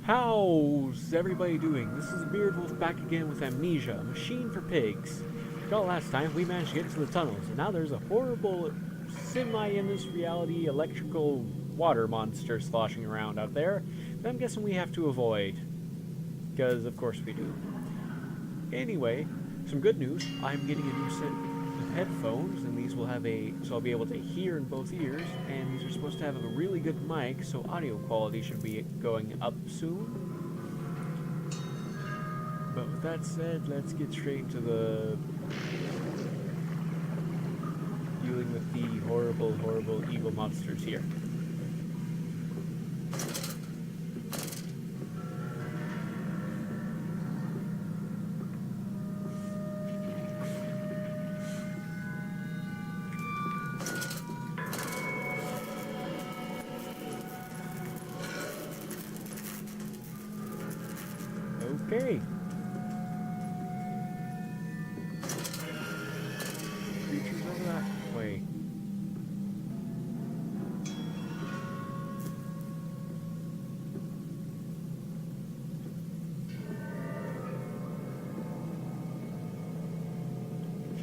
How's everybody doing? This is Beardwolf back again with Amnesia, a machine for pigs. Recall last time we managed to get into the tunnels, and now there's a horrible in this reality electrical water monster sloshing around out there that I'm guessing we have to avoid. Because of course we do. Anyway, some good news. I'm getting a new set of headphones, and these will have so I'll be able to hear in both ears, and these are supposed to have a really good mic, so audio quality should be going up soon. But with that said, let's get straight into the dealing with the horrible, horrible evil monsters here. Okay. Creatures over that way.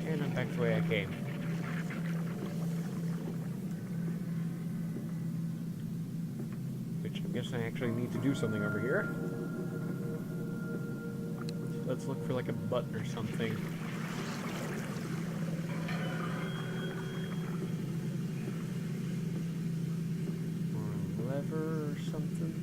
And I'm back the way I came. Which I guess I actually need to do something over here. Let's look for like a button or something. Or a lever or something.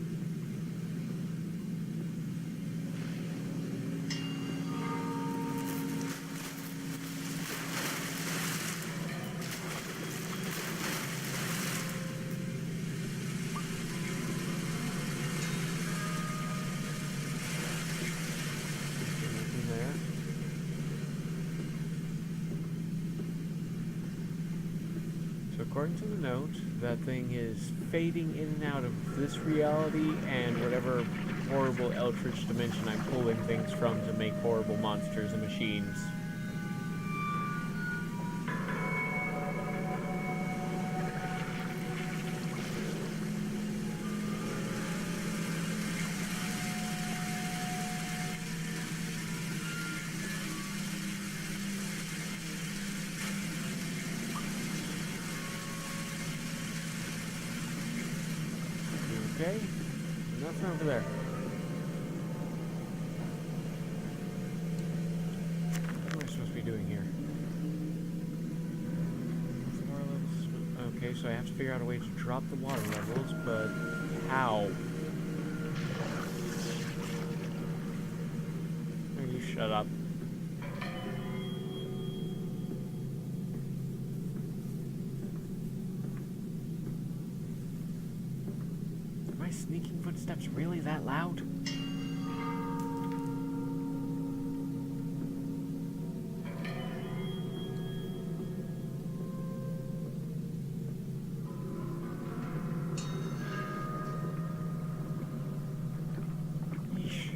According to the note, that thing is fading in and out of this reality and whatever horrible eldritch dimension I'm pulling things from to make horrible monsters and machines. Okay, nothing over there. What am I supposed to be doing here? Okay, so I have to figure out a way to drop the water levels, but how? Oh, you shut up. Sneaking footsteps really that loud? Yeesh.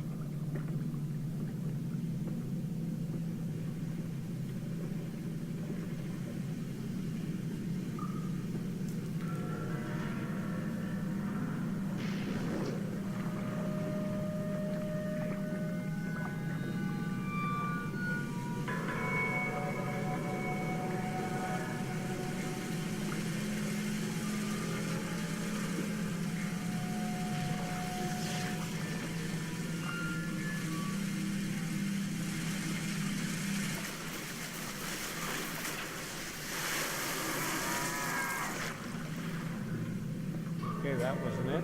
Okay, that wasn't it.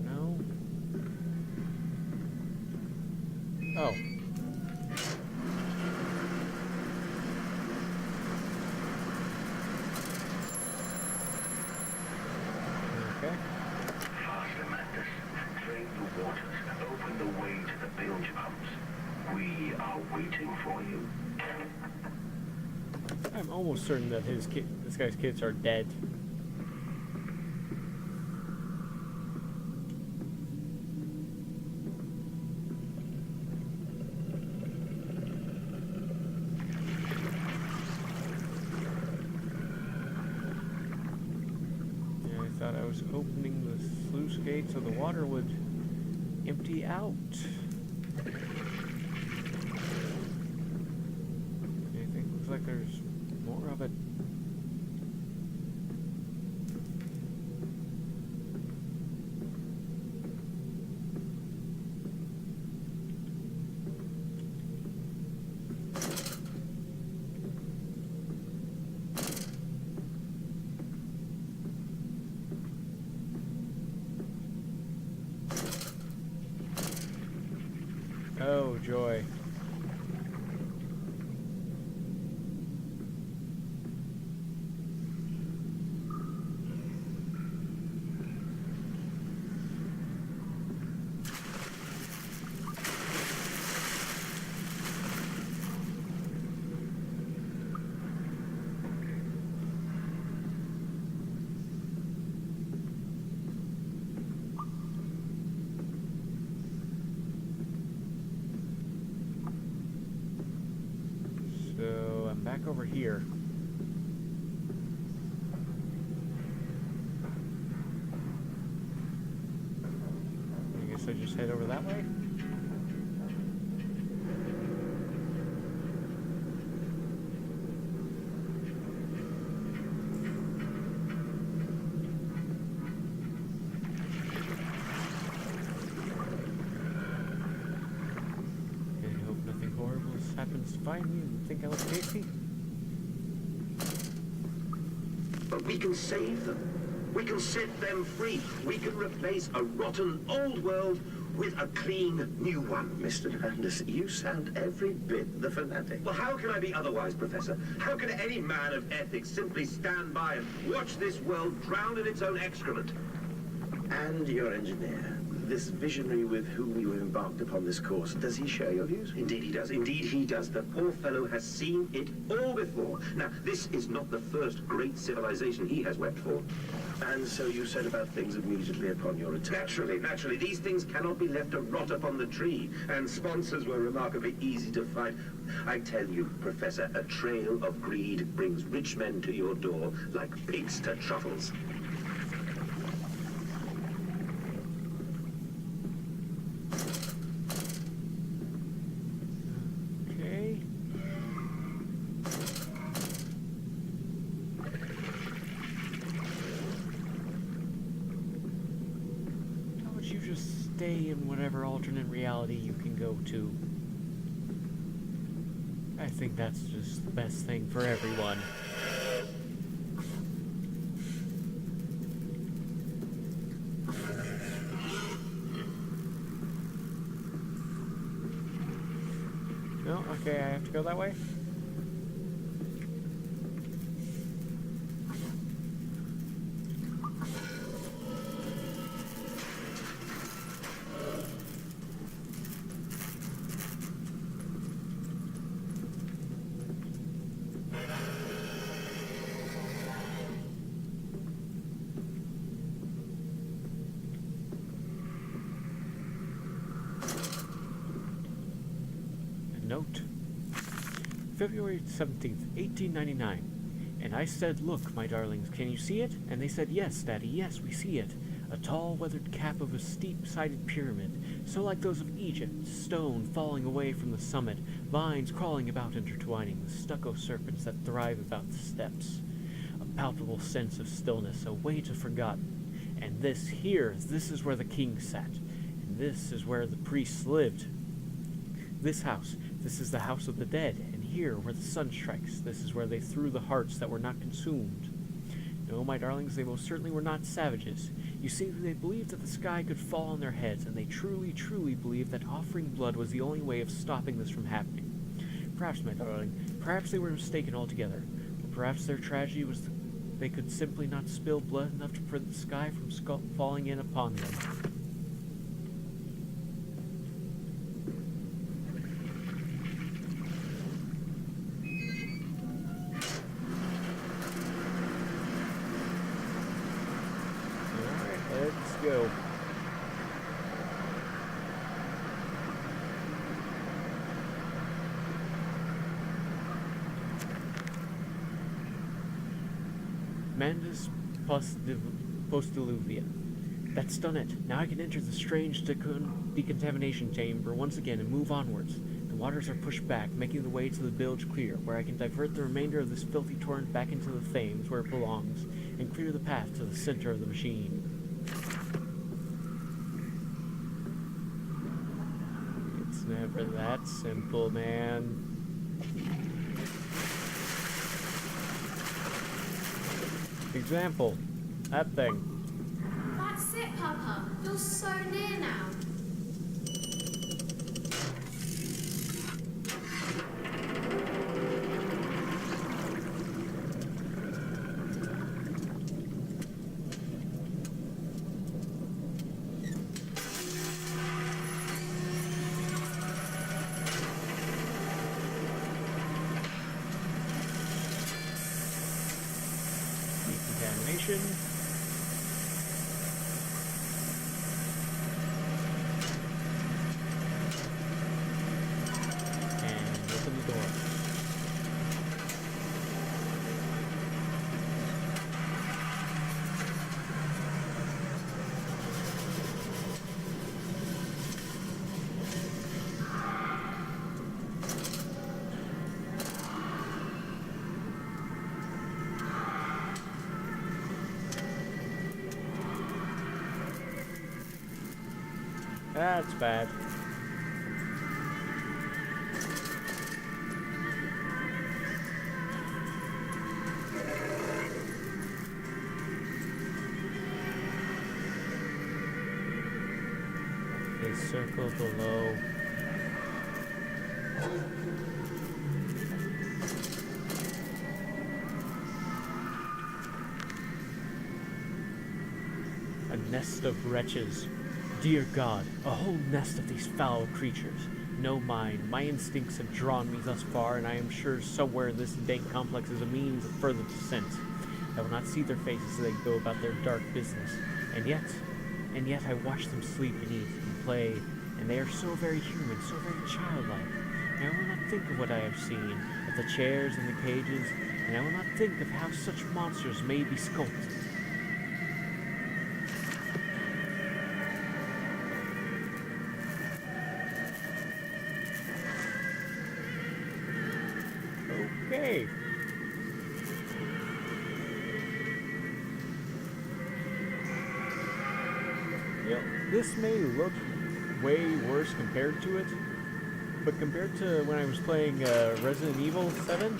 No. Oh. Okay. Faster, Mantis. Drain the waters. Open the way to the bilge pumps. We are waiting for you. I'm almost certain that this guy's kids are dead. thought I was opening the sluice gate so the water would empty out. Anything? Looks like there's more of it. Oh, joy. So I'm back over here. I guess I just head over that way. I hope nothing horrible happens to find me and think I look tasty. But we can save them. We can set them free. We can replace a rotten old world with a clean new one. Mr. Landis, you sound every bit the fanatic. Well, how can I be otherwise, Professor? How can any man of ethics simply stand by and watch this world drown in its own excrement? And your engineer, this visionary with whom you have embarked upon this course, does he share your views? Indeed he does. Indeed he does. The poor fellow has seen it all before. Now, this is not the first great civilization he has wept for. And so you said about things immediately upon your return. Naturally. These things cannot be left to rot upon the tree. And sponsors were remarkably easy to find. I tell you, Professor, a trail of greed brings rich men to your door like pigs to truffles. Okay. How would you just stay in whatever alternate reality you can go to? I think that's just the best thing for everyone. No? Okay, I have to go that way? Note, February 17th, 1899. And I said, "Look, my darlings, can you see it?" And they said, "Yes, Daddy, yes, we see it. A tall, weathered cap of a steep-sided pyramid, so like those of Egypt, stone falling away from the summit, vines crawling about intertwining, the stucco serpents that thrive about the steps. A palpable sense of stillness, a weight of forgotten. And this is where the king sat. And this is where the priests lived. This house, this is the house of the dead, and here, where the sun strikes, this is where they threw the hearts that were not consumed. No, my darlings, they most certainly were not savages. You see, they believed that the sky could fall on their heads, and they truly, truly believed that offering blood was the only way of stopping this from happening. Perhaps, my darling, perhaps they were mistaken altogether, or perhaps their tragedy was they could simply not spill blood enough to prevent the sky from falling in upon them. Let's go. Mandus post-diluvian. That's done it. Now I can enter the strange decontamination chamber once again and move onwards. The waters are pushed back, making the way to the bilge clear, where I can divert the remainder of this filthy torrent back into the Thames where it belongs, and clear the path to the center of the machine. It's never that simple, man. Example, that thing. That's it, Papa. You're so near now. Decontamination. And open the door. That's bad. A circle below. A nest of wretches. Dear God, a whole nest of these foul creatures. No mine. My instincts have drawn me thus far, and I am sure somewhere in this dank complex is a means of further descent. I will not see their faces as they go about their dark business. And yet I watch them sleep and eat and play, and they are so very human, so very childlike. And I will not think of what I have seen, of the chairs and the cages, and I will not think of how such monsters may be sculpted. Okay. Yep, this may look way worse compared to it, but compared to when I was playing Resident Evil 7,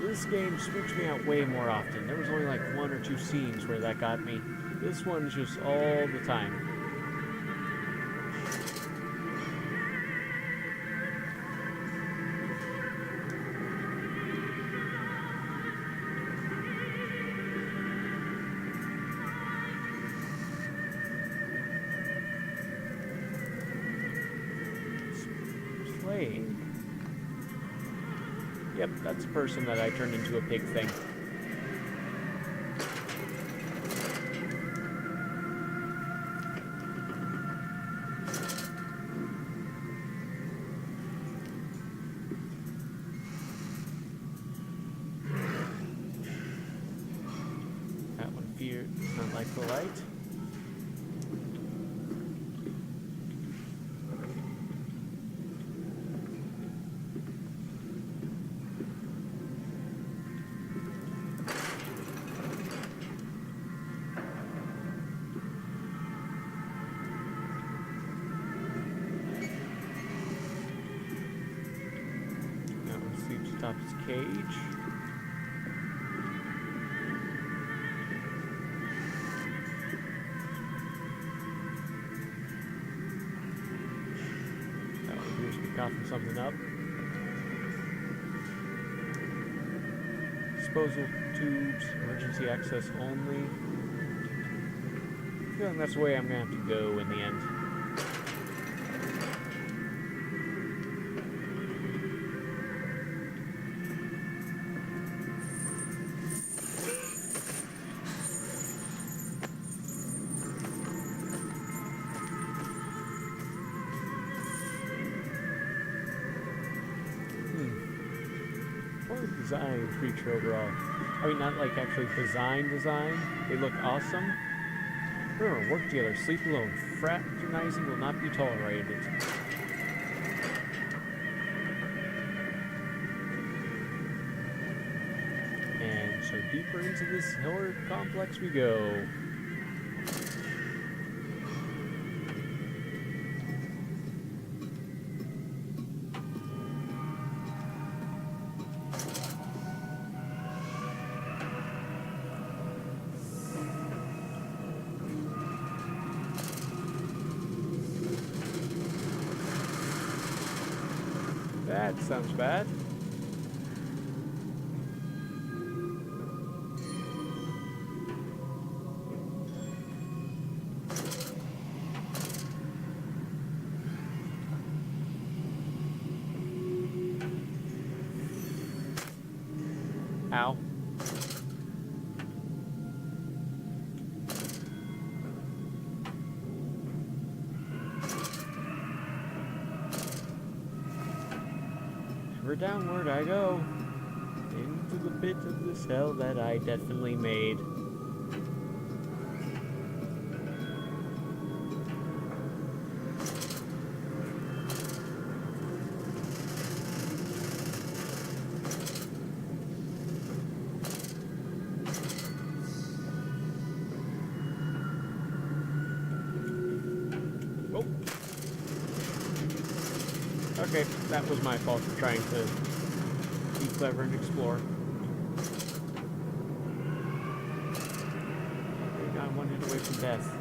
this game spooked me out way more often. There was only like 1 or 2 scenes where that got me. This one's just all the time. Yep, that's a person that I turned into a pig thing. That one fear does not like the light. Atop his cage. That one appears to be coughing something up. Disposal tubes, emergency access only. I feel like that's the way I'm gonna have to go in the end. design creature overall. I mean, not like actually design. They look awesome. Remember, work together, sleep alone. Fraternizing will not be tolerated. And so deeper into this Hillard complex we go. That sounds bad. Ow. Ever downward I go, into the pit of this hell that I definitely made. Whoa. Okay, that was my fault for trying to be clever and explore. We got one hit away from death.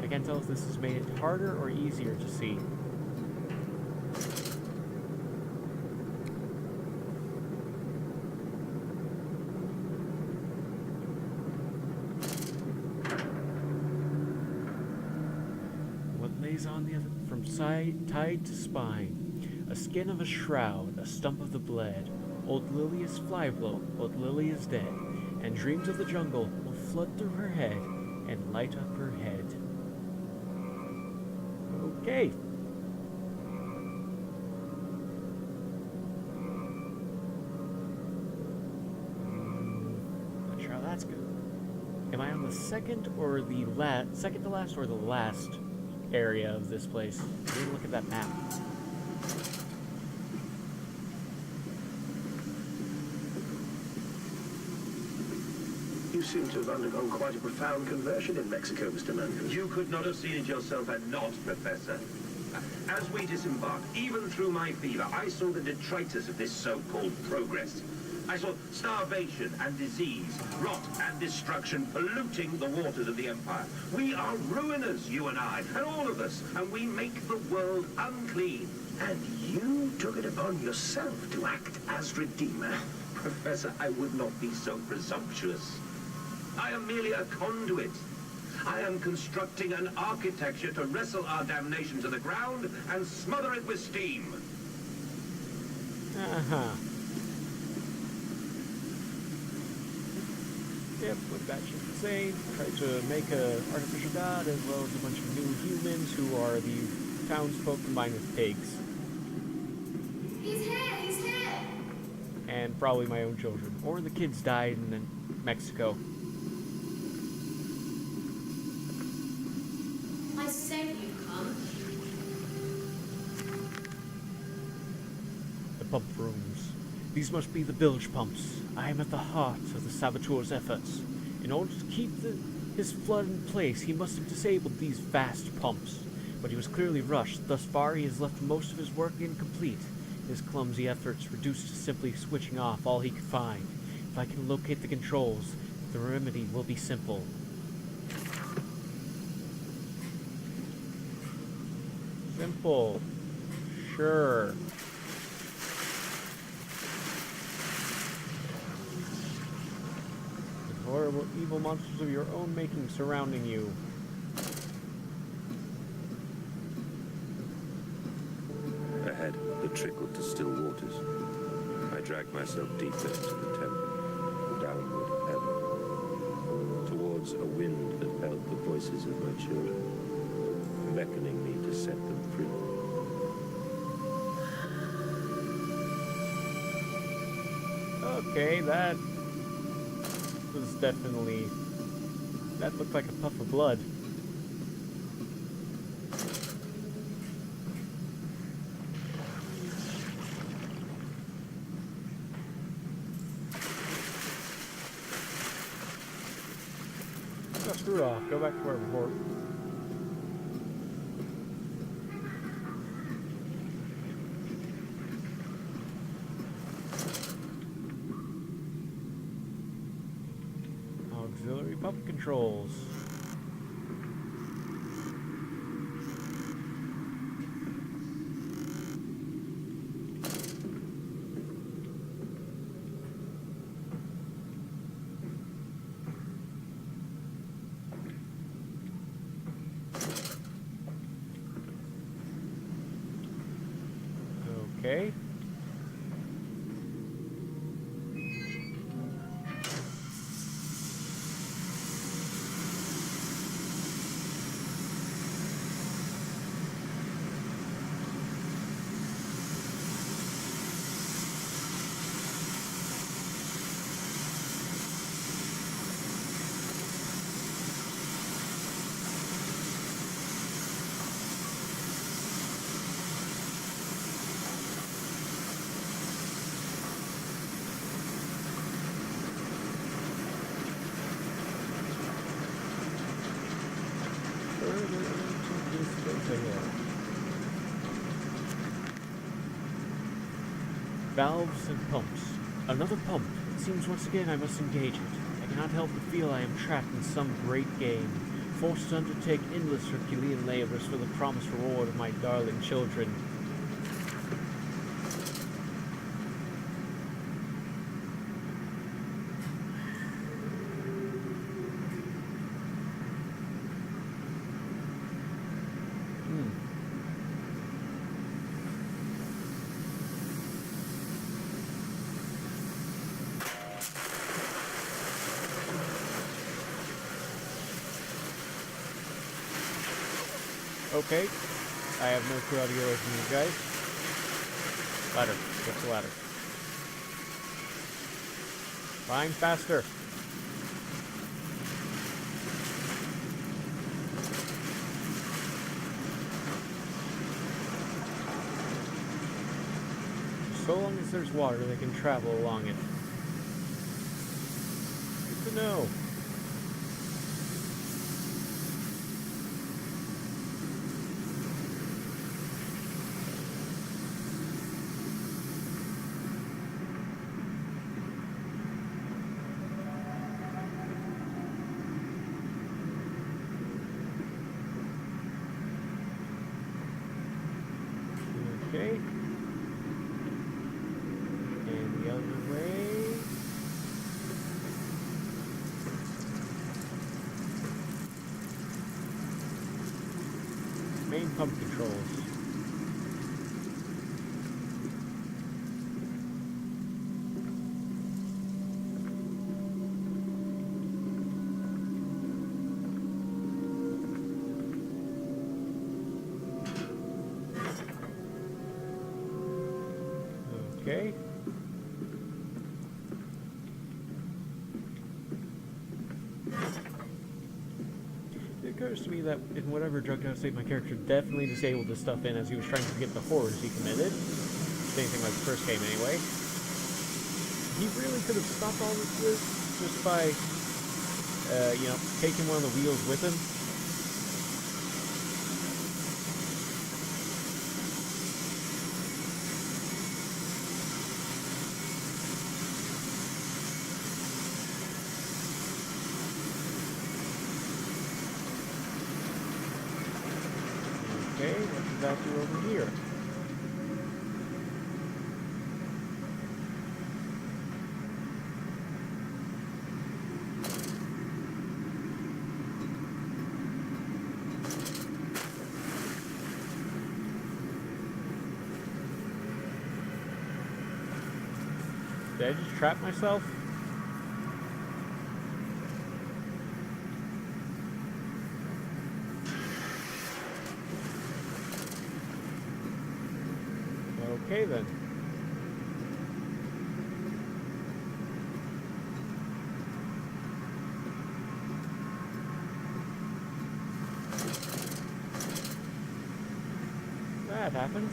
I can't tell if this has made it harder or easier to see. On the other, from side, tide to spine, a skin of a shroud, a stump of the bled. Old Lily is flyblown, old Lily is dead, and dreams of the jungle will flood through her head and light up her head. Okay. Not sure how that's good. Am I on the second or the second to last or the last area of this place? Let me look at that map. You seem to have undergone quite a profound conversion in Mexico, Mr. Mangan. You could not have seen it yourself and not, Professor. As we disembarked, even through my fever, I saw the detritus of this so-called progress. I saw starvation and disease, rot and destruction polluting the waters of the Empire. We are ruiners, you and I, and all of us, and we make the world unclean. And you took it upon yourself to act as Redeemer. Professor, I would not be so presumptuous. I am merely a conduit. I am constructing an architecture to wrestle our damnation to the ground and smother it with steam. Uh-huh. Yep, with batshit insane. Tried to make an artificial god as well as a bunch of new humans who are the townsfolk combined with pigs. He's here! He's here! And probably my own children. Or the kids died in Mexico. I said you'd come. The pump rooms. These must be the bilge pumps. I am at the heart of the saboteur's efforts. In order to keep his flood in place, he must have disabled these vast pumps. But he was clearly rushed. Thus far, he has left most of his work incomplete. His clumsy efforts reduced to simply switching off all he could find. If I can locate the controls, the remedy will be simple. Simple. Sure. With horrible, evil monsters of your own making surrounding you. Ahead, it trickled to still waters. I dragged myself deeper into the temple, downward ever, towards a wind that held the voices of my children. beckoning me to set them free. Okay, that was definitely... That looked like a puff of blood. Oh, screw it off. Go back to where we were. Auxiliary pump controls. Okay. Valves and pumps. Another pump. It seems once again I must engage it. I cannot help but feel I am trapped in some great game, forced to undertake endless Herculean labors for the promised reward of my darling children. Okay, I have no clue how to get away from these guys. Ladder, get the ladder. Climb faster. So long as there's water, they can travel along it. Good to know. Okay. And the other way. Main pump controls. Okay. It occurs to me that in whatever drug state my character definitely disabled this stuff in as he was trying to forget the horrors he committed. Same thing like the first game anyway. He really could have stopped all of this just by, you know, taking one of the wheels with him. Okay, what does that do over here? Did I just trap myself? Okay then. That happened.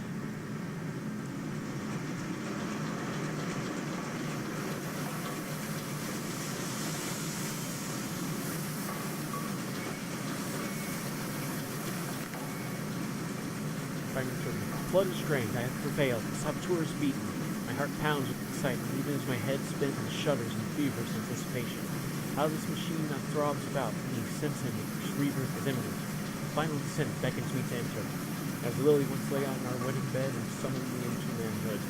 Blood is drained, I have prevailed, the saboteur is beaten. My heart pounds with excitement, even as my head spins and shudders in feverish anticipation. How this machine now throbs about me, sensing its rebirth is imminent. Final descent beckons me to enter, as Lily once lay on our wedding bed and summoned me into manhood.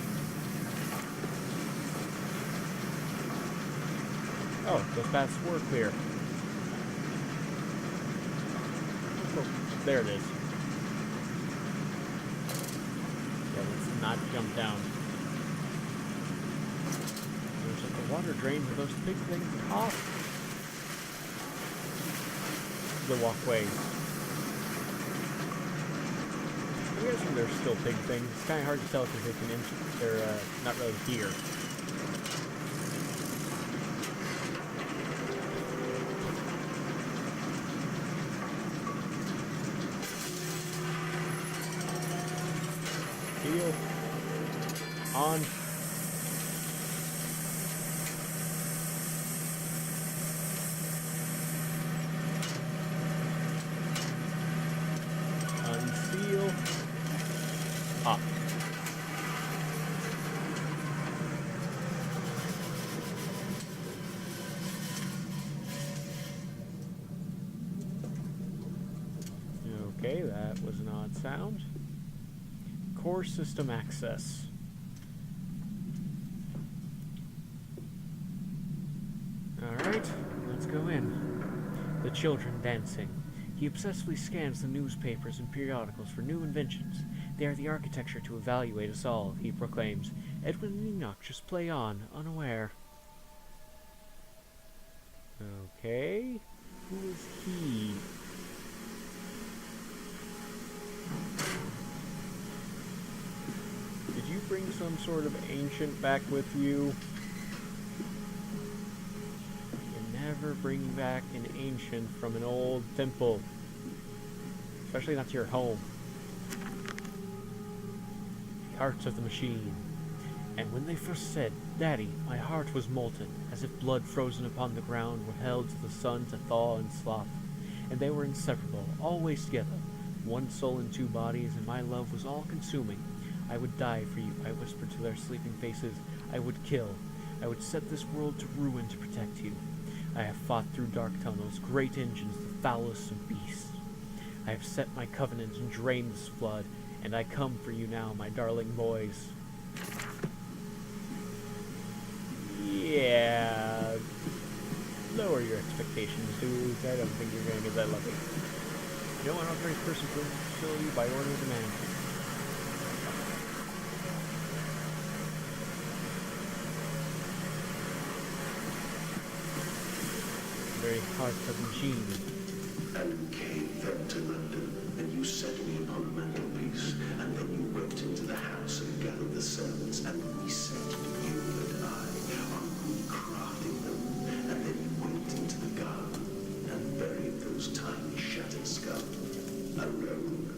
Oh, those paths were clear. Oh, there it is. Not jump down. There's like the water drain for those big things off the walkway. I'm guessing they're still big things. It's kind of hard to tell because they're not really here. Heal. On. Unseal. Up. Okay, that was an odd sound. Core system access. Alright, let's go in. The children dancing. He obsessively scans the newspapers and periodicals for new inventions. They are the architecture to evaluate us all, he proclaims. Edwin and Enoch just play on, unaware. Okay, who is he? Did you bring some sort of ancient back with you? You never bring back an ancient from an old temple. Especially not to your home. The hearts of the machine. And when they first said, "Daddy," my heart was molten, as if blood frozen upon the ground were held to the sun to thaw and slough. And they were inseparable, always together. One soul in two bodies, and my love was all-consuming. I would die for you, I whispered to their sleeping faces. I would kill. I would set this world to ruin to protect you. I have fought through dark tunnels, great engines, the foulest of beasts. I have set my covenant and drained this flood, and I come for you now, my darling boys. Yeah. Lower your expectations, dude. I don't think you're gonna get that lucky. No unauthorized person will kill you by order of the manager. Very heart of the machine. And came then to London, and you set me upon the mantelpiece, and then you went into the house and gathered the servants, and we set you and I on recrafting them, and then you went into the garden and buried those tiny shattered skulls alone.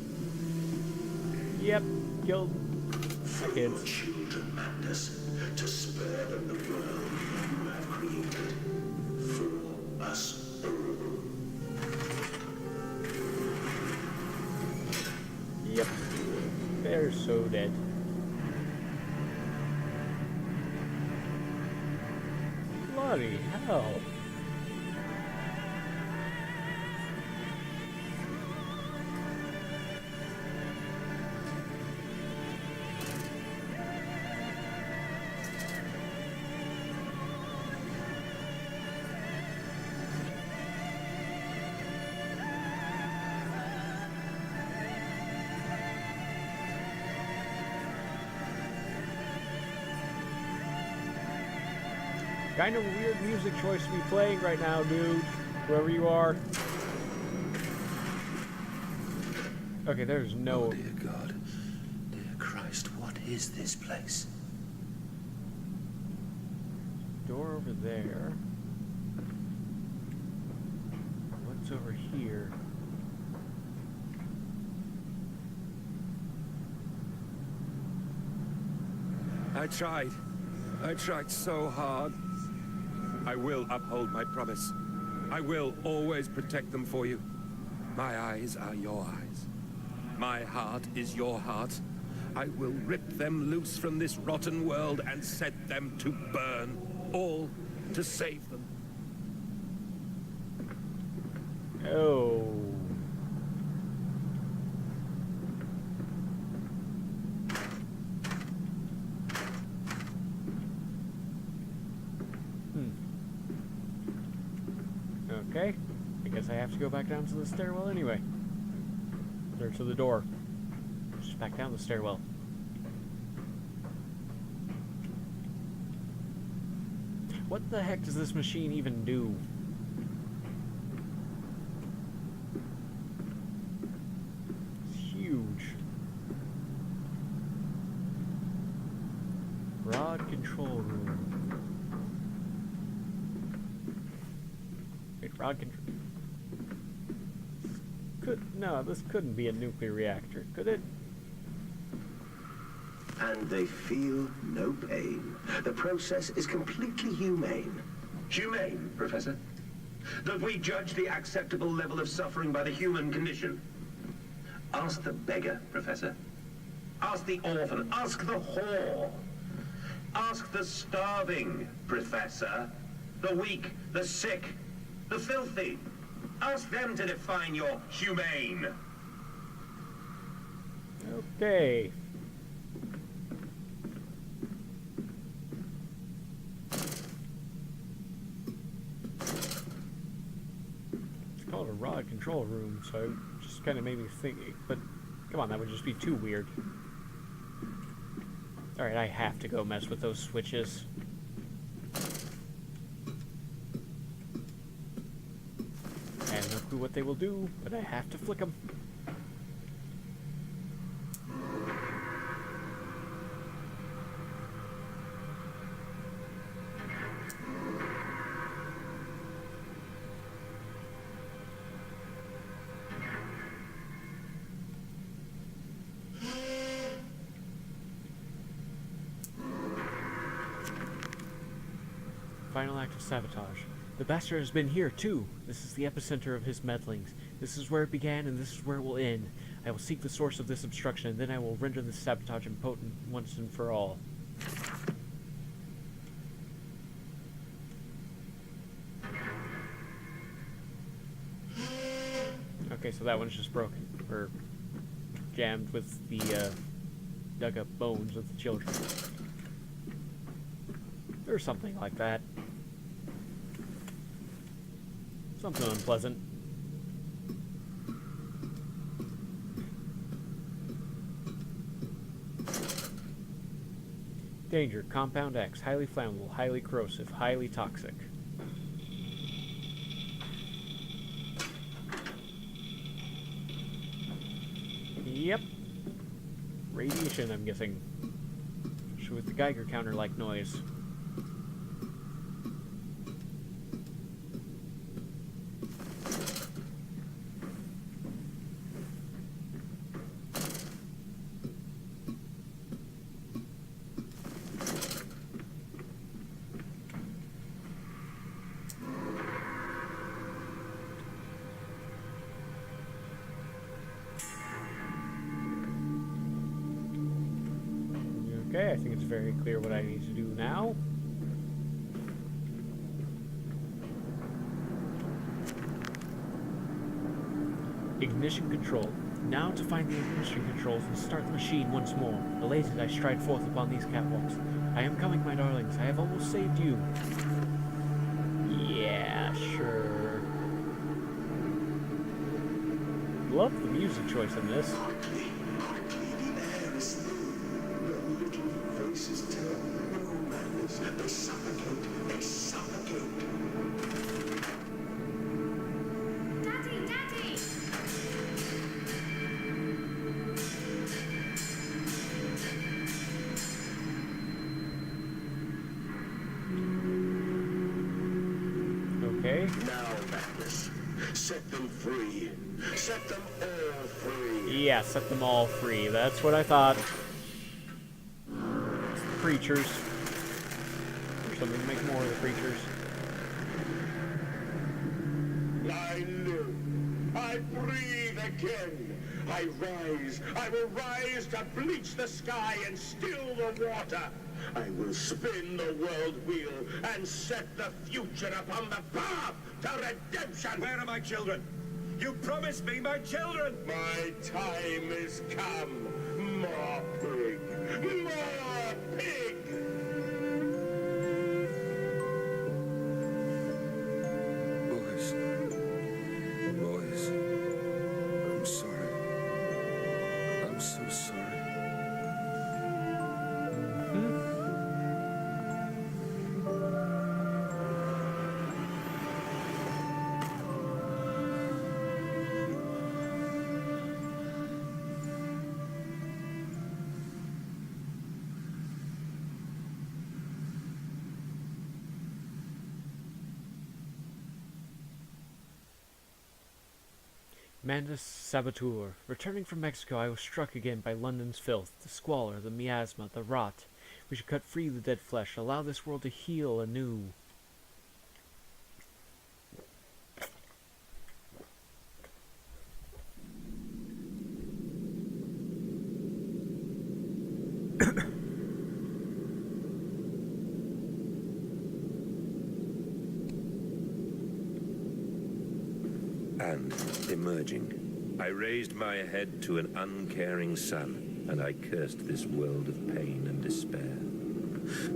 Yep, killed For the your kids. children, Madness, to spare them the world you have created for us all. Yep. They're so dead. Bloody hell. Kind of weird music choice to be playing right now, dude. Whoever you are. Okay, there's no... Oh, dear God. Dear Christ, what is this place? Door over there. What's over here? I tried so hard. I will uphold my promise. I will always protect them for you. My eyes are your eyes. My heart is your heart. I will rip them loose from this rotten world and set them to burn. All to save them. Oh. Okay. I guess I have to go back down to the stairwell anyway. Or to the door. Just back down the stairwell. What the heck does this machine even do? It's huge. Rod control room. Wait, rod control. No, this couldn't be a nuclear reactor, could it? And they feel no pain. The process is completely humane. Humane, Professor? Don't we judge the acceptable level of suffering by the human condition? Ask the beggar, Professor. Ask the orphan. Ask the whore. Ask the starving, Professor. The weak, the sick, the filthy. Ask them to define your humane. Okay. It's called a rod control room, so it just kind of made me think, but come on, that would just be too weird. Alright, I have to go mess with those switches. I have no clue what they will do, but I have to flick them. Final act of sabotage. The bastard has been here too. This is the epicenter of his meddlings. This is where it began, and this is where it will end. I will seek the source of this obstruction, and then I will render this sabotage impotent once and for all. Okay, so that one's just broken, or jammed with the dug up bones of the children. Or something like that. Something unpleasant. Danger. Compound X. Highly flammable, highly corrosive, highly toxic. Yep. Radiation, I'm guessing. With the Geiger counter-like noise. Okay, I think it's very clear what I need to do now. Ignition control. Now to find the ignition controls and start the machine once more. Elated, I stride forth upon these catwalks. I am coming, my darlings. I have almost saved you. Yeah, sure. Love the music choice in this. Quickly, the air is thin. The little faces turn, no madness. They suffocate, they suffocate. Daddy, Daddy! Okay. Now, Magnus, set them free. Set them all free. Yeah, set them all free. That's what I thought. It's the creatures. Or something to make more of the creatures. I live. I breathe again. I rise. I will rise to bleach the sky and still the water. I will spin the world wheel and set the future upon the path to redemption. Where are my children? You promised me my children! My time is come. More pig. More pig. Boys. Boys. I'm sorry. I'm so sorry. Mandus Saboteur. Returning from Mexico, I was struck again by London's filth, the squalor, the miasma, the rot. We should cut free the dead flesh, allow this world to heal anew. And emerging, I raised my head to an uncaring sun, and I cursed this world of pain and despair.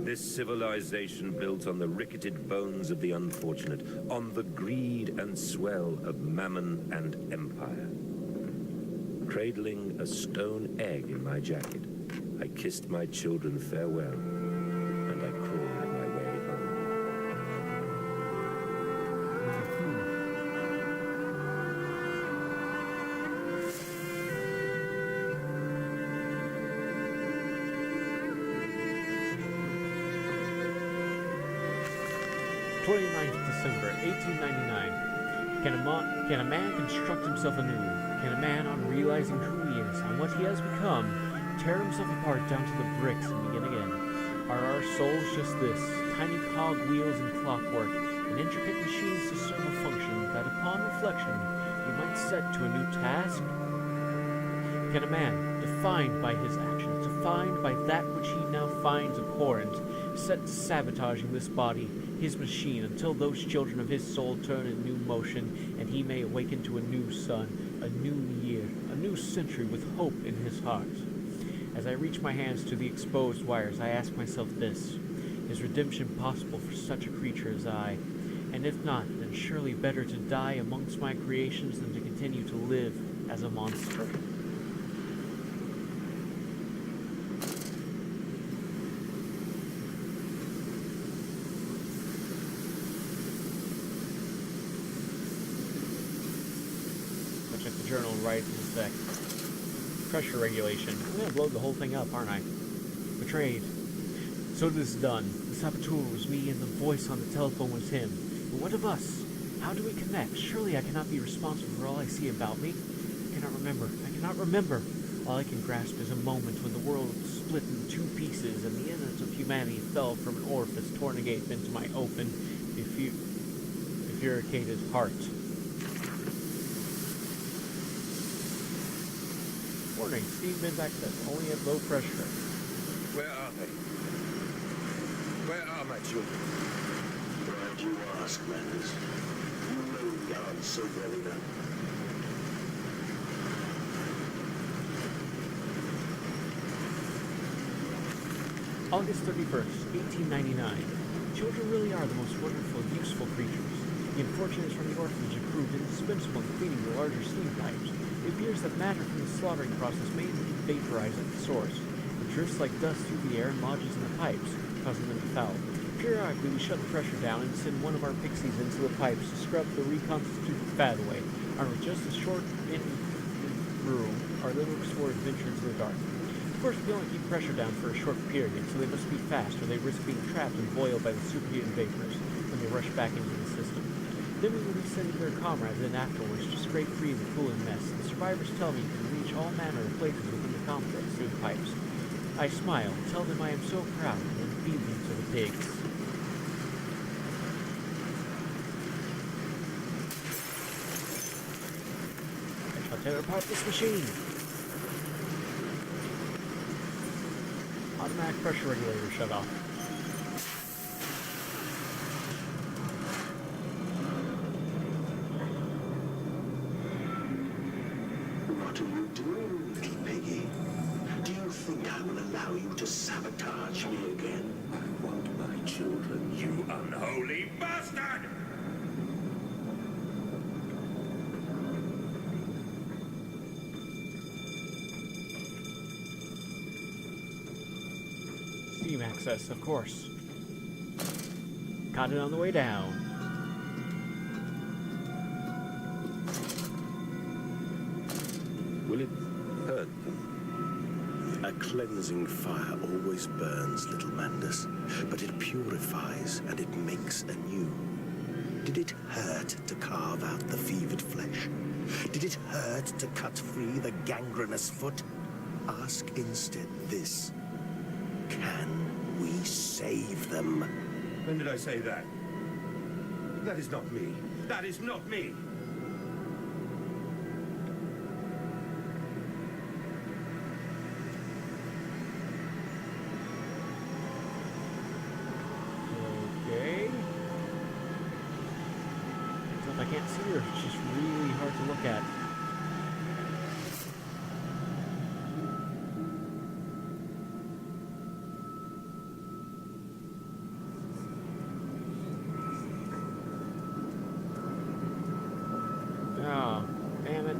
This civilization built on the ricketed bones of the unfortunate, on the greed and swell of mammon and empire. Cradling a stone egg in my jacket, I kissed my children farewell, and I crawled my way home. 29th December, 1899. Can a man construct himself anew? Can a man, on realizing who he is and what he has become, tear himself apart down to the bricks and begin again? Are our souls just this, tiny cog wheels and clockwork, and intricate machines to serve a function that, upon reflection, we might set to a new task? Can a man, defined by his actions, defined by that which he now finds abhorrent, set sabotaging this body, his machine, until those children of his soul turn in new motion, and he may awaken to a new sun, a new year, a new century with hope in his heart? As I reach my hands to the exposed wires, I ask myself this: is redemption possible for such a creature as I? And if not, then surely better to die amongst my creations than to continue to live as a monster. Check the journal right in a sec. Pressure regulation. I'm gonna blow the whole thing up, aren't I? Betrayed. So this is done. The saboteur was me and the voice on the telephone was him. But what of us? How do we connect? Surely I cannot be responsible for all I see about me. I cannot remember. I cannot remember. All I can grasp is a moment when the world split in two pieces and the innards of humanity fell from an orifice torn agape into my open, bifurcated heart. Warning, steam bins access, only at low pressure. Where are they? Where are my children? Glad you ask, Magnus. You know the answer well enough. August 31st, 1899. Children really are the most wonderful, useful creatures. The unfortunates from the orphanage have proved indispensable in cleaning the larger steam pipes. It appears that matter from the slaughtering process may indeed vaporize at the source. It drifts like dust through the air and lodges in the pipes, causing them to foul. Periodically, we shut the pressure down and send one of our pixies into the pipes to scrub the reconstituted fat away. Armed with just a short room, our little explorer venture into the dark. Of course, we only keep pressure down for a short period, so they must be fast or they risk being trapped and boiled by the superheated vapors when they rush back into the system. Then we will be sending their comrades in afterwards to scrape free the cooling mess. The survivors tell me you can reach all manner of places within the complex through the pipes. I smile, tell them I am so proud, and then feed them to the pigs. I shall tear apart this machine! Automatic pressure regulator shut off. What are you doing, little piggy? Do you think I will allow you to sabotage me again? I want my children. You unholy bastard! Steam access, of course. Caught it on the way down. Will it hurt them? A cleansing fire always burns, little Mandus, but it purifies and it makes anew. Did it hurt to carve out the fevered flesh? Did it hurt to cut free the gangrenous foot? Ask instead this. Can we save them? When did I say that? That is not me. That is not me! Okay. Except I can't see her. It's just really hard to look at. Oh, damn it.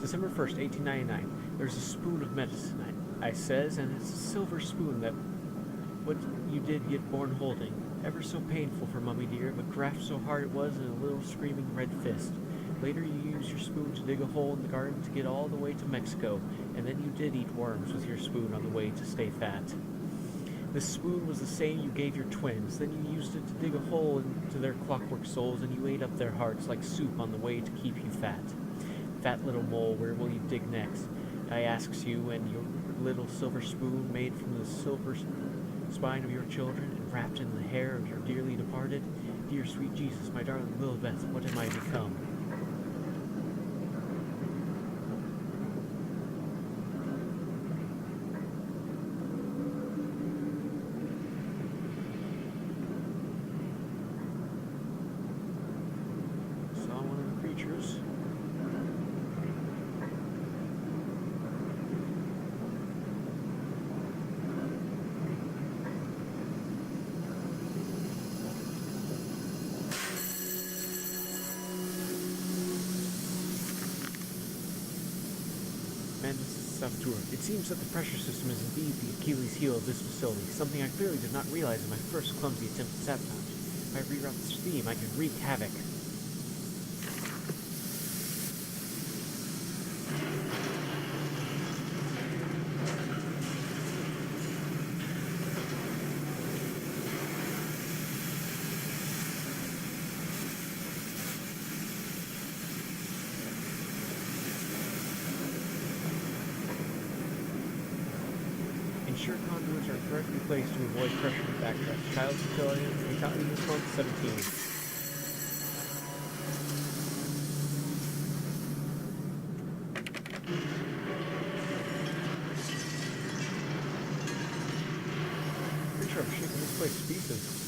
December 1st, 1899. There's a spoon of medicine, I says, and it's a silver spoon that what you did get born holding. Ever so painful for Mummy dear, but grasped so hard it was in a little screaming red fist. Later you used your spoon to dig a hole in the garden to get all the way to Mexico, and then you did eat worms with your spoon on the way to stay fat. This spoon was the same you gave your twins. Then you used it to dig a hole into their clockwork souls, and you ate up their hearts like soup on the way to keep you fat. Fat little mole, where will you dig next? I asks you, and your little silver spoon made from the silver spine of your children and wrapped in the hair of your dearly departed. Dear sweet Jesus, my darling Lilibeth, what am I become? Saw one of the creatures. It seems that the pressure system is indeed the Achilles heel of this facility, something I clearly did not realize in my first clumsy attempt at sabotage. If I reroute the steam, I could wreak havoc. Ensure conduits are correctly placed to avoid pressure and backdraft. Child's fatality this month, 17. Pretty sure I'm shaking this place to pieces.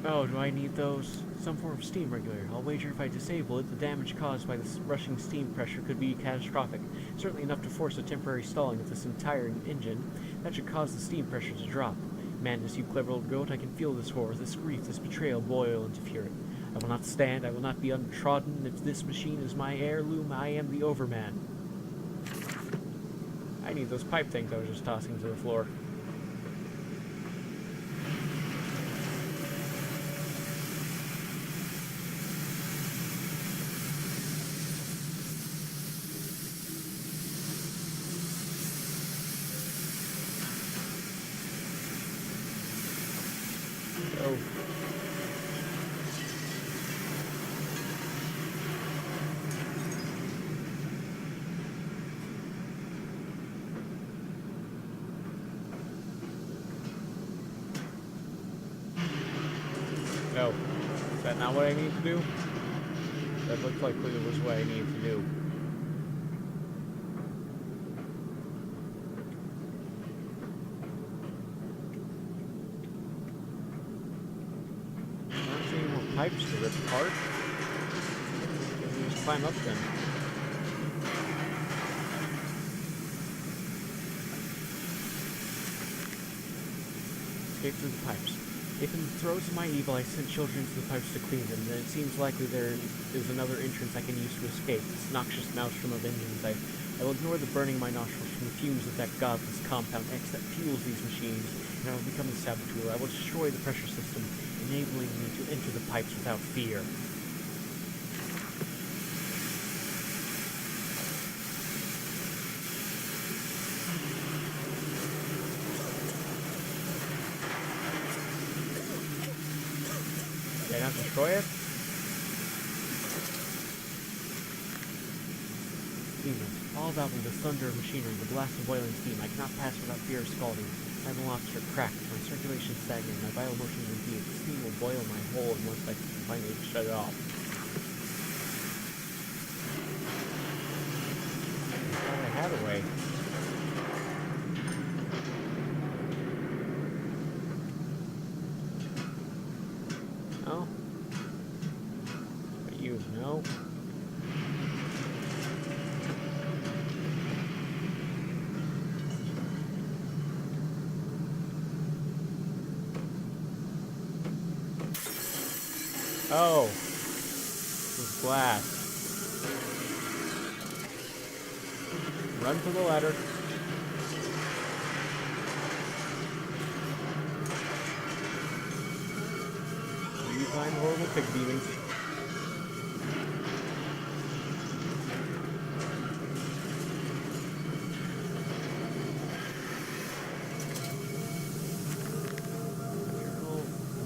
Oh, do I need those? Some form of steam regulator. I'll wager if I disable it, the damage caused by this rushing steam pressure could be catastrophic. Certainly enough to force a temporary stalling of this entire engine. That should cause the steam pressure to drop. Mandus, you clever old goat, I can feel this horror, this grief, this betrayal boil into fury. I will not stand, I will not be untrodden. If this machine is my heirloom, I am the overman. I need those pipe things I was just tossing to the floor. Oh. No. Is that not what I need to do? That looked like it was what I needed to do. Not seeing more pipes to rip apart. Can we just climb up then? Escape through the pipes. If in the throes of my evil I sent children to the pipes to clean them, then it seems likely there is another entrance I can use to escape. This noxious maelstrom of engines. I will ignore the burning of my nostrils from the fumes of that godless compound X that fuels these machines, and I will become the saboteur. I will destroy the pressure system, enabling me to enter the pipes without fear. Did I not destroy it? Demons, all about me, the thunder of machinery, the blast of boiling steam. I cannot pass without fear of scalding. My lungs are cracked, my circulation stagnant, my vital motions impeded. The steam will boil my hole unless I can finally shut it off. I thought I had a way. No? But you know? Oh. This is glass. Run to the ladder. You find horrible pig demons. Journal,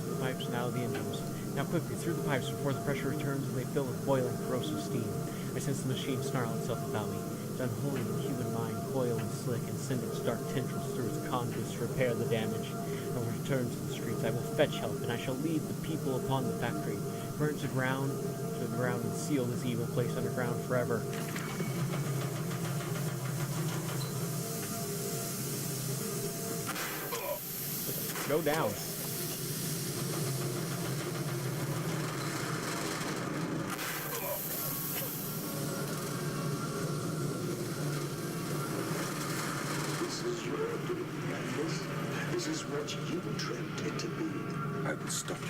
the pipes, now the engines. Now quickly, through the pipes before the pressure returns and they fill with boiling, corrosive steam. I sense the machine snarl itself about me. It's unholy the human mind, coil and slick, and send its dark tendrils through its conduits to repair the damage. I will return to the streets. I will fetch help, and I shall lead the people upon the factory, burn to the ground, and seal this evil place underground forever. Go down. This is what you dreamt it to be. I will stop it.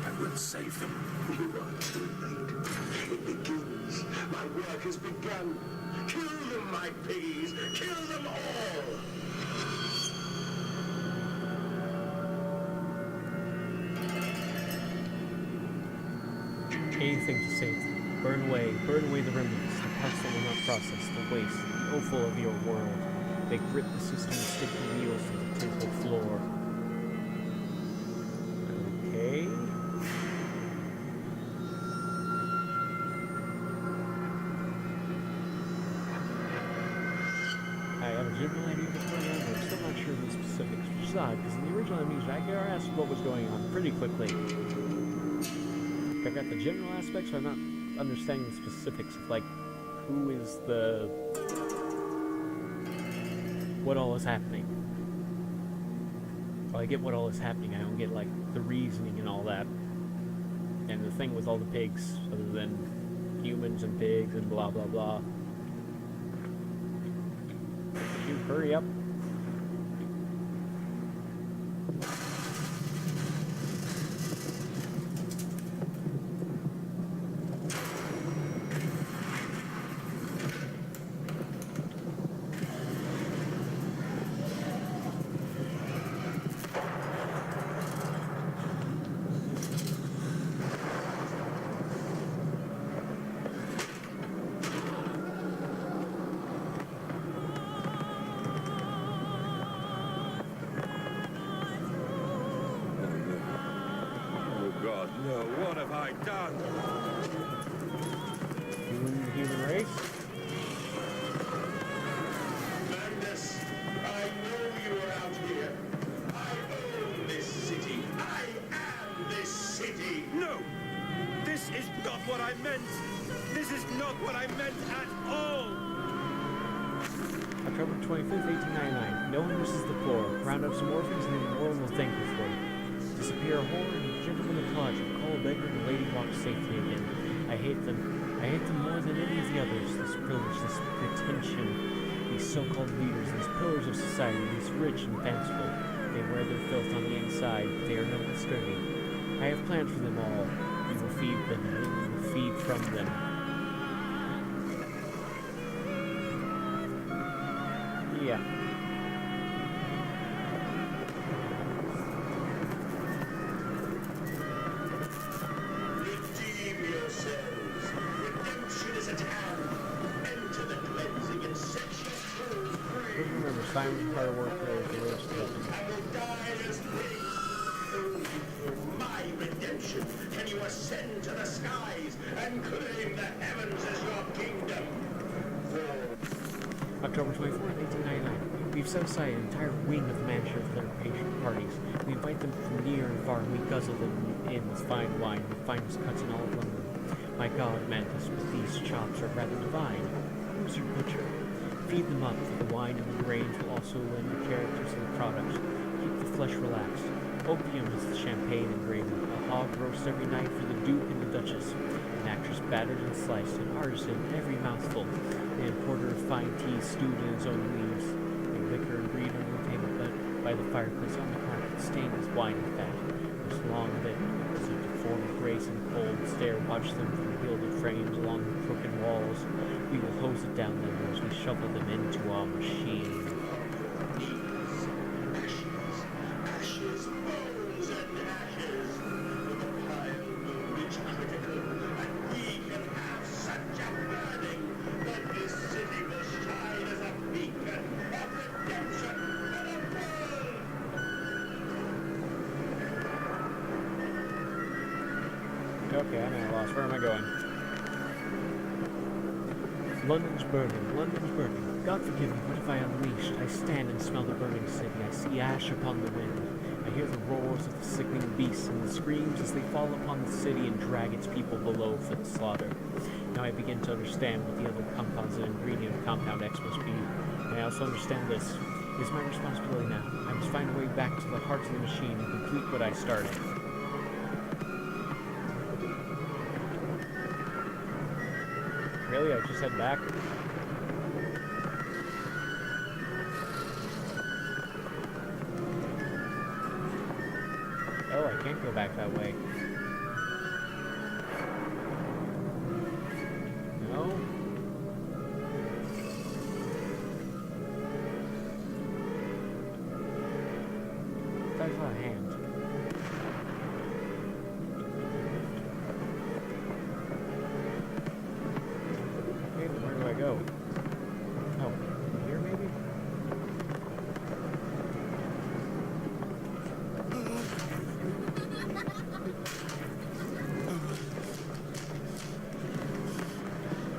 I will save them. You are too late. It begins. My work has begun. Kill them, my piggies. Kill them all. Anything to save them. Burn away the remnants, the parts that will not process, the waste, the offal of your world. They grip the system and stick the wheels to the temple floor. Okay. I have a general idea of what's going on, but I'm still not sure of the specifics, which is odd, because in the original Amnesia, I grasped what was going on pretty quickly. I got the general aspects, but I'm not understanding the specifics of, like, who is the... what all is happening. Well, I get what all is happening, I don't get, like, the reasoning and all that. And the thing with all the pigs, other than humans and pigs and blah blah blah. Could you hurry up? what have I done? Human race? Magnus, I know you are out here. I own this city. I am this city. No! This is not what I meant! This is not what I meant at all! October 25th, 1899. No one misses the floor. Round up some orphans and the world will thank you for it. Disappear a whore and a gentleman applaud you. Call a beggar and a lady walks safely again. I hate them. I hate them more than any of the others. This privilege, this pretension, these so-called leaders, these pillars of society, these rich and fanciful. They wear their filth on the inside, but they are none the sturdy. I have plans for them all. We will feed them, and we will feed from them. Yeah. Redeem yourselves. Redemption is at hand. Enter the cleansing and set your souls free. Remember, Simon's hard work there is the worst of them. I will die as pigs. Only for my redemption can you ascend to the skies and claim the heavens as your kingdom. October 24th, 1899. We've set aside an entire wing of the mansion for their patient parties. We invite them from near and far, and we guzzle them in with fine wine, with finest cuts in all of London. My God, Mantis, but these chops are rather divine. Who's your butcher? Feed them up, for the wine and the grains will also lend the characters to the products. Keep the flesh relaxed. Opium is the champagne and gravy. A hog roast every night for the Duke and the Duchess. An actress battered and sliced. An artisan every mouthful. An importer of fine tea stewed in his own leaves. A liquor and breed under the table, but by the fireplace on the carpet, stained with wine and fat. This long bit, as a deformed grace and cold stare, watch them from gilded frames along the crooked walls. We will hose it down them as we shovel them into our machine. Ashes, bones, and ashes. The pile will reach critical, and we can have such a burning that this city will shine as a beacon of redemption for the world. Okay, I'm at a loss. Where am I going? London's burning. London's burning. God forgive me, what have I unleashed? I stand and smell the burning city. I see ash upon the wind. I hear the roars of the sickening beasts and the screams as they fall upon the city and drag its people below for the slaughter. Now I begin to understand what the other composite ingredient of Compound X must be. And I also understand this. It is my responsibility now. I must find a way back to the heart of the machine and complete what I started. Really? I just head back? Oh, I can't go back that way. No? I thought I saw a hand. Okay, where do I go? Oh, here maybe?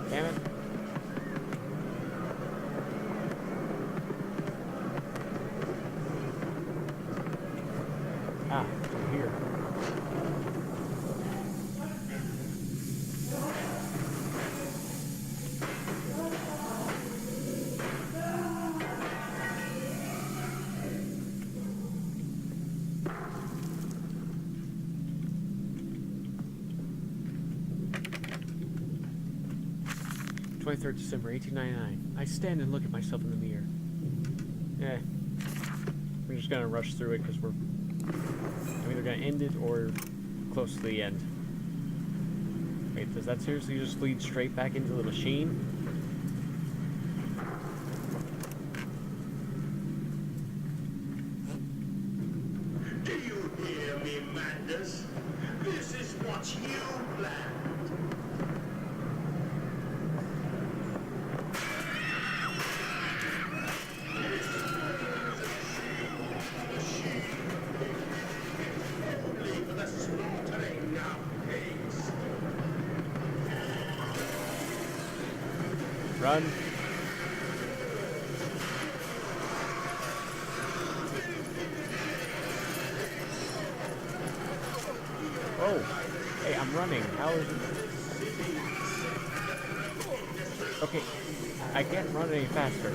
Damn it. Ah, through here. December 1899. I stand and look at myself in the mirror. We're just gonna rush through it because I'm either gonna end it or close to the end. Wait, does that seriously just lead straight back into the machine? Do you hear me, Magnus? This is what you planned. Only for the slaughtering now. Run. Oh, hey, I'm running. How is it? Okay, I can't run any faster.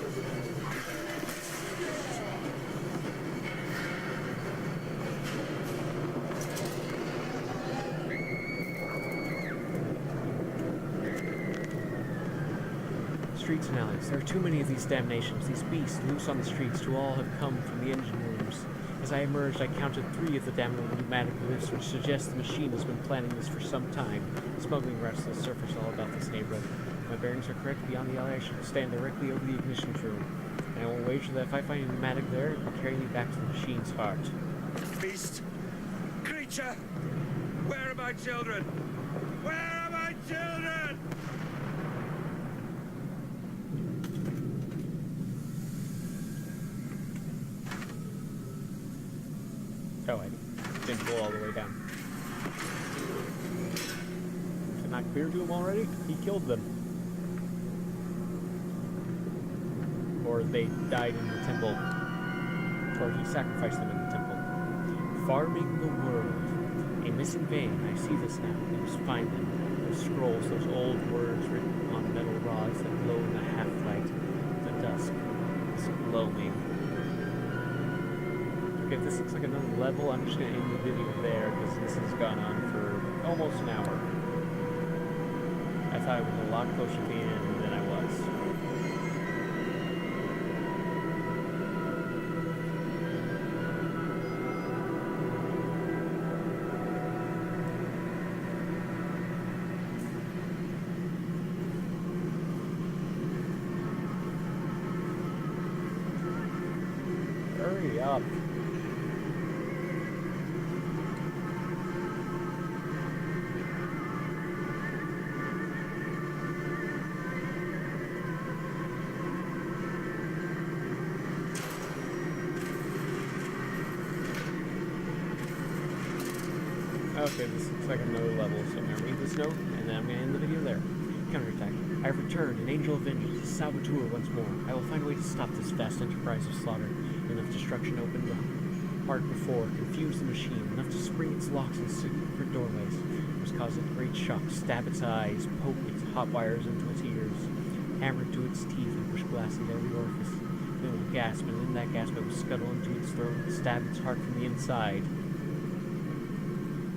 Streets and alleys. There are too many of these damnations, these beasts loose on the streets, to all have come from the engine rooms. As I emerged, I counted 3 of the damnable pneumatic lifts, which suggests the machine has been planning this for some time. Smuggling routes to the surface all about this neighborhood. If my bearings are correct, beyond the alley I should stand directly over the ignition room. And I will wager that if I find a pneumatic there, it will carry me back to the machine's heart. Beast! Creature! Where are my children? Where are my children? Oh, I didn't go all the way down. Is it not clear to him already? He killed them. Or they died in the temple. Or he sacrificed them in the temple. Farming the world. A missing vein. I see this now. We must find them. Those scrolls, those old words written on metal rods that glow in the half-light. The dusk is glowing. Okay, if this looks like another level, I'm just going to end the video there, because this has gone on for almost an hour. I thought I was a lot closer to the end than I was. Hurry up. Okay, this looks like another level, so I'm going to read this note, and then I'm going to end the video there. Counterattack. I have returned, an angel of vengeance, a saboteur once more. I will find a way to stop this vast enterprise of slaughter. Enough destruction opened the heart before, confuse the machine, enough to spring its locks and secret doorways. It was cause it great shock, stab its eyes, poke its hot wires into its ears, hammer into its teeth, and push glass into every orifice. Then it would gasp, and in that gasp it would scuttle into its throat and stab its heart from the inside.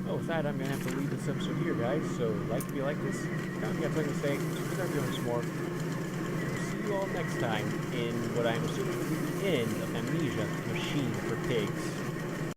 Well, with that, I'm going to have to leave this episode here, guys. So, like if you like this, comment if you have something to say, start doing some more. We'll see you all next time in what I'm assuming will be the end of Amnesia, Machine for Pigs.